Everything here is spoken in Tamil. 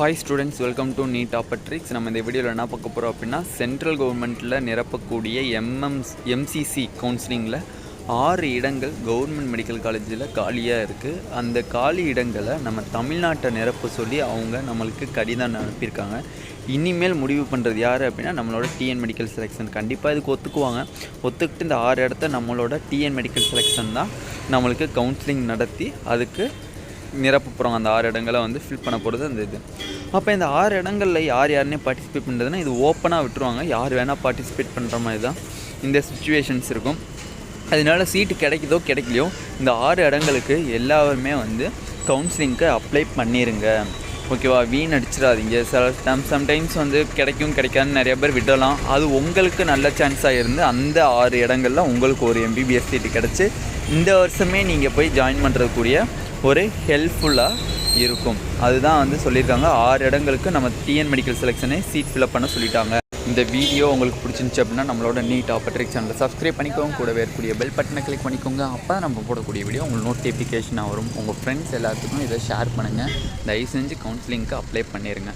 Hi students, welcome to Neet Opportrix. நம்ம இந்த வீடியோவில் என்ன பார்க்க போகிறோம் அப்படின்னா சென்ட்ரல் கவர்மெண்ட்டில் நிரப்பக்கூடிய எம்சிசி கவுன்சிலிங்கில் 6 இடங்கள் கவர்மெண்ட் மெடிக்கல் காலேஜில் காலியாக இருக்குது. அந்த காலி இடங்களை நம்ம தமிழ்நாட்டை நிரப்ப சொல்லி அவங்க நம்மளுக்கு கடிதம் அனுப்பியிருக்காங்க. இனிமேல் முடிவு பண்ணுறது யார் அப்படின்னா நம்மளோட டிஎன் மெடிக்கல் செலெக்ஷன். கண்டிப்பாக இதுக்கு ஒத்துக்குவாங்க. ஒத்துக்கிட்டு இந்த 6 இடத்த நம்மளோட டிஎன் மெடிக்கல் செலெக்ஷன் தான் நம்மளுக்கு கவுன்சிலிங் நடத்தி அதுக்கு நிரப்ப போகிறோம். அந்த 6 இடங்களை வந்து ஃபில் பண்ண போகிறது அந்த இது. அப்போ இந்த 6 இடங்களில் யாருன்னே பார்ட்டிசிபேட் பண்ணுறதுன்னா இது ஓப்பனாக விட்டுருவாங்க. யார் வேணால் பார்ட்டிசிபேட் பண்ணுற மாதிரி தான் இந்த சுச்சுவேஷன்ஸ் இருக்கும். அதனால சீட்டு கிடைக்குதோ கிடைக்கலையோ இந்த 6 இடங்களுக்கு எல்லாருமே வந்து கவுன்சிலிங்க்கு அப்ளை பண்ணிடுங்க. ஓகேவா? வீண் அடிச்சிடாதீங்க. சம்டைம்ஸ் வந்து கிடைக்கும் கிடைக்காதுன்னு நிறைய பேர் விடலாம். அது உங்களுக்கு நல்ல சான்ஸாக இருந்து அந்த 6 இடங்களில் உங்களுக்கு ஒரு எம்பிபிஎஸ் சீட்டு கிடச்சி இந்த வருஷமே நீங்கள் போய் ஜாயின் பண்ணுறதுக்குரிய ஒரு ஹெல்ப்ஃபுல்லாக இருக்கும். அதுதான் வந்து சொல்லியிருக்காங்க. 6 இடங்களுக்கு நம்ம டிஎன் மெடிக்கல் செலெக்ஷனை சீட் ஃபில்அப் பண்ண சொல்லிட்டாங்க. இந்த வீடியோ உங்களுக்கு பிடிச்சிருந்துச்சு அப்படின்னா நம்மளோட நீட் ஆப்பர்ட்ரிக்ஸ் சேனலை சப்ஸ்கிரைப் பண்ணிக்கோங்க. கூடவே இருக்கக்கூடிய பெல் பட்டனை கிளிக் பண்ணிக்கோங்க. அப்போ தான் நம்ம போடக்கூடிய வீடியோ உங்களுக்கு நோட்டிஃபிகேஷனாக வரும். உங்கள் ஃப்ரெண்ட்ஸ் எல்லாத்துக்கும் இதை ஷேர் பண்ணுங்கள். தயவு செஞ்சு கவுன்சிலிங்க்கு அப்ளை பண்ணிடுங்க.